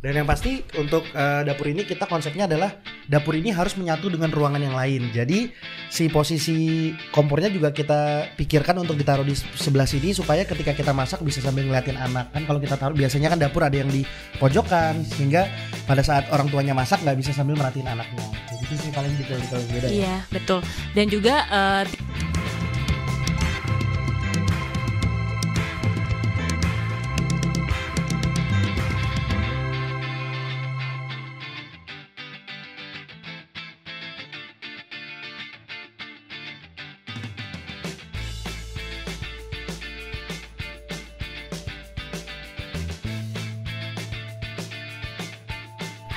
Dan yang pasti untuk dapur ini kita konsepnya adalah dapur ini harus menyatu dengan ruangan yang lain. Jadi si posisi kompornya juga kita pikirkan untuk ditaruh di sebelah sini supaya ketika kita masak bisa sambil ngeliatin anak. Kan kalau kita taruh biasanya kan dapur ada yang di pojokan sehingga pada saat orang tuanya masak nggak bisa sambil merhatiin anaknya. Jadi itu sih paling detail-detail beda. Iya, betul. Dan juga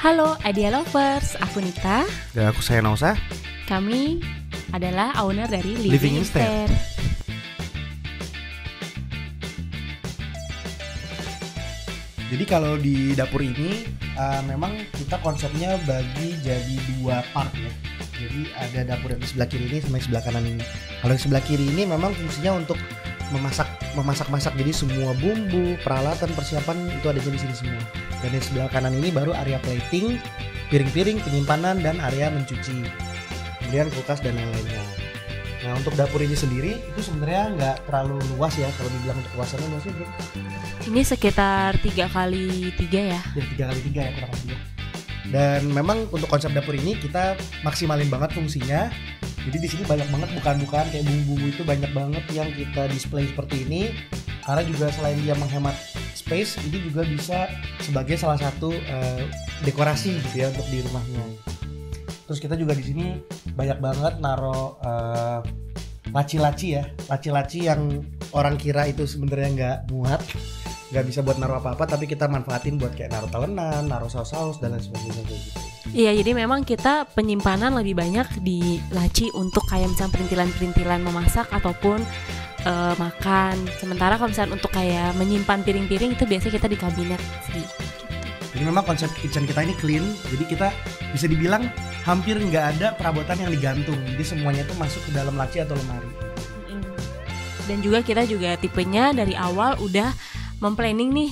halo Idea Lovers, aku Nita. Dan aku saya Nausa. Kami adalah owner dari Living Instead. Jadi kalau di dapur ini memang kita konsepnya bagi jadi 2 part ya. Jadi ada dapur yang di sebelah kiri ini sama yang sebelah kanan ini. Kalau yang sebelah kiri ini memang fungsinya untuk memasak. Jadi semua bumbu, peralatan, persiapan itu ada di sini semua. Dan yang sebelah kanan ini baru area plating, piring-piring, penyimpanan dan area mencuci. Kemudian kulkas dan lain-lainnya. Nah untuk dapur ini sendiri itu sebenarnya nggak terlalu luas ya, kalau dibilang untuk luasannya luasnya bro. Ini sekitar 3x3 ya. Ya 3x3 ya kurang lebih. Dan memang untuk konsep dapur ini kita maksimalin banget fungsinya. Jadi di sini banyak banget bukaan-bukaan kayak bumbu-bumbu itu banyak banget yang kita display seperti ini. Karena juga selain dia menghemat space, ini juga bisa sebagai salah satu dekorasi gitu ya untuk di rumahnya. Terus kita juga di sini banyak banget naro laci-laci ya, laci-laci yang orang kira itu sebenarnya nggak muat, nggak bisa buat naruh apa-apa, tapi kita manfaatin buat kayak naruh talenan, naruh saus-saus dan lain sebagainya kayak gitu. Iya, jadi memang kita penyimpanan lebih banyak di laci untuk kayak misalnya perintilan-perintilan memasak ataupun makan. Sementara kalau misalnya untuk kayak menyimpan piring-piring itu biasanya kita di kabinet sih. Jadi memang konsep kitchen kita ini clean, jadi kita bisa dibilang hampir nggak ada perabotan yang digantung. Jadi semuanya itu masuk ke dalam laci atau lemari. Dan juga kita juga tipenya dari awal udah memplanning nih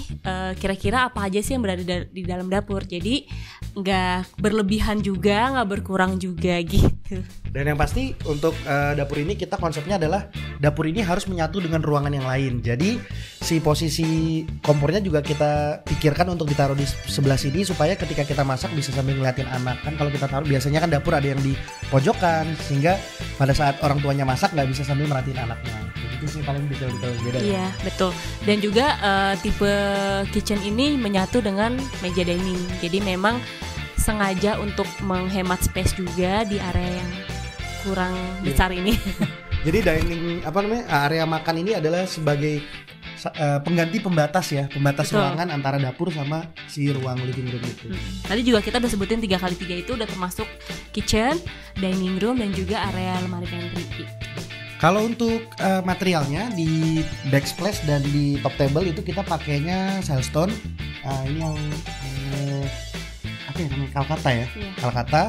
kira-kira apa aja sih yang berada di dalam dapur. Jadi nggak berlebihan juga, nggak berkurang juga gitu. Dan yang pasti untuk dapur ini kita konsepnya adalah dapur ini harus menyatu dengan ruangan yang lain. Jadi si posisi kompornya juga kita pikirkan untuk ditaruh di sebelah sini supaya ketika kita masak bisa sambil ngeliatin anak. Kan kalau kita taruh biasanya kan dapur ada yang di pojokan sehingga pada saat orang tuanya masak nggak bisa sambil merhatiin anaknya. Jadi itu sih paling detail-detail beda. Iya, betul. Dan juga tipe kitchen ini menyatu dengan meja dining. Jadi memang sengaja untuk menghemat space juga di area yang kurang besar ini. Jadi dining area makan ini adalah sebagai pengganti pembatas ya, pembatas Betul. ruangan antara dapur sama si ruang living room itu. Tadi juga kita udah sebutin 3x3 itu udah termasuk kitchen, dining room dan juga area lemari pantry. Kalau untuk materialnya di backsplash dan di top table itu kita pakainya silestone. Ini yang apa ya namanya, Calcutta ya, Iya. Calcutta.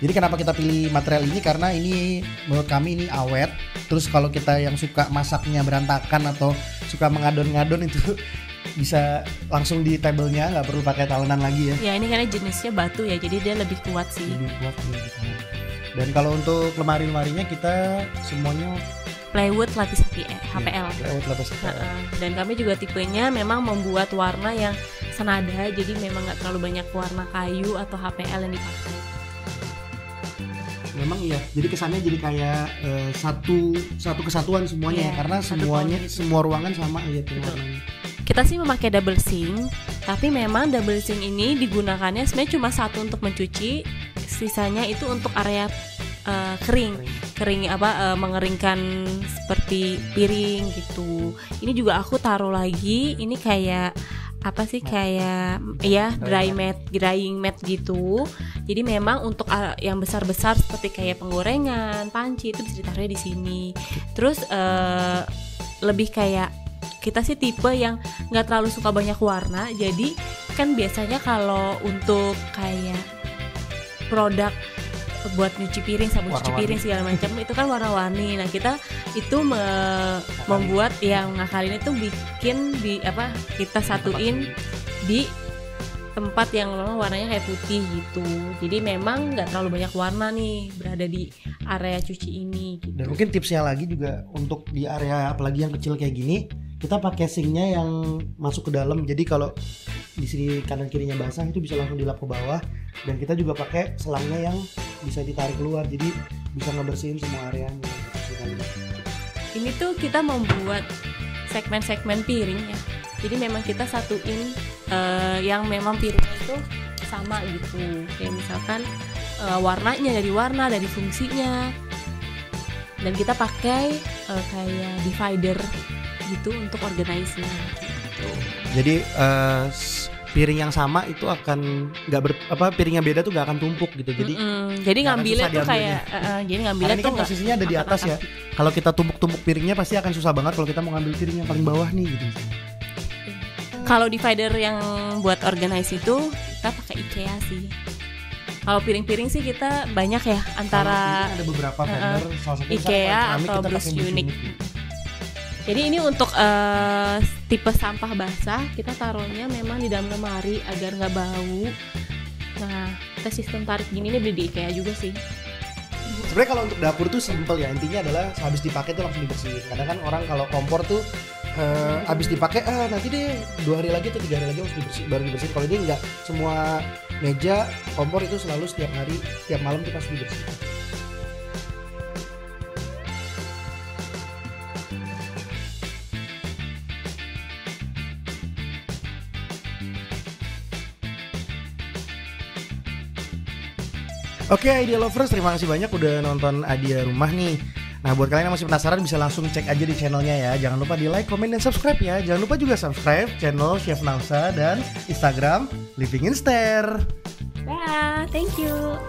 Jadi kenapa kita pilih material ini? Karena ini menurut kami ini awet. Terus kalau kita yang suka masaknya berantakan atau suka mengadon-ngadon itu bisa langsung di tablenya, nggak perlu pakai talenan lagi ya. Ya ini karena jenisnya batu ya, jadi dia lebih kuat sih. Lebih kuat gitu. Dan kalau untuk lemari-lemarinya kita semuanya Plywood lapis HPL. Plywood lapis HPL. Dan kami juga tipenya memang membuat warna yang senada, jadi memang nggak terlalu banyak warna kayu atau HPL yang dipakai. Memang iya, jadi kesannya jadi kayak satu kesatuan semuanya ya, karena semuanya semua ruangan sama ya warnanya. Kita sih memakai double sink, tapi memang double sink ini digunakannya sebenarnya cuma satu untuk mencuci, sisanya itu untuk area kering mengeringkan seperti piring gitu. Ini juga aku taruh lagi, ini kayak apa sih kayak ya drying mat gitu. Jadi memang untuk yang besar-besar seperti kayak penggorengan, panci itu bisa ditaruh di sini. Terus lebih kayak kita sih tipe yang nggak terlalu suka banyak warna. Jadi kan biasanya kalau untuk kayak produk buat nyuci piring, sabun cuci piring segala macam itu kan warna-warni. Nah kita itu membuat yang ngakalin itu bikin kita satuin di tempat yang memang warnanya kayak putih gitu. Jadi memang nggak terlalu banyak warna nih berada di area cuci ini gitu. Dan mungkin tipsnya lagi juga untuk di area apalagi yang kecil kayak gini, kita pakai sinknya yang masuk ke dalam. Jadi kalau di sini kanan kirinya basah itu bisa langsung dilap ke bawah. Dan kita juga pakai selangnya yang bisa ditarik keluar, jadi bisa ngebersihin semua areanya. Ini tuh kita membuat segmen-segmen piring ya. Jadi memang kita satuin yang memang piringnya itu sama gitu. Kayak misalkan warnanya dari fungsinya. Dan kita pakai kayak divider gitu untuk organize-nya gitu. Jadi piring yang sama itu akan piring yang beda tuh nggak akan tumpuk gitu. Jadi ngambilnya tuh kayak jadi ngambilnya ini tuh kan posisinya ada di atas ya. Kalau kita tumpuk-tumpuk piringnya pasti akan susah banget kalau kita mau ngambil piring yang paling bawah nih gitu. Kalau divider yang buat organize itu kita pakai IKEA sih. Kalau piring-piring sih kita banyak ya antara ada beberapa vendor, salah satu IKEA atau Bruce Unique. Jadi ini untuk tipe sampah basah kita taruhnya memang di dalam lemari agar nggak bau. Nah, kita sistem tarik gini nih beli di IKEA juga sih. Sebenarnya kalau untuk dapur tuh simple ya, intinya adalah habis dipakai tuh langsung dibersihin. Kadang kan orang kalau kompor tuh habis dipakai nanti deh 2 hari lagi atau 3 hari lagi harus baru dibersihin. Kalau ini enggak, semua meja kompor itu selalu setiap hari, setiap malam tuh pasti dibersihin. Oke, Idea Lovers, terima kasih banyak udah nonton Idea Rumah nih. Nah, buat kalian yang masih penasaran bisa langsung cek aja di channelnya ya. Jangan lupa di like, komen, dan subscribe ya. Jangan lupa juga subscribe channel Chef Nausa dan Instagram Living in Star. Dah, thank you.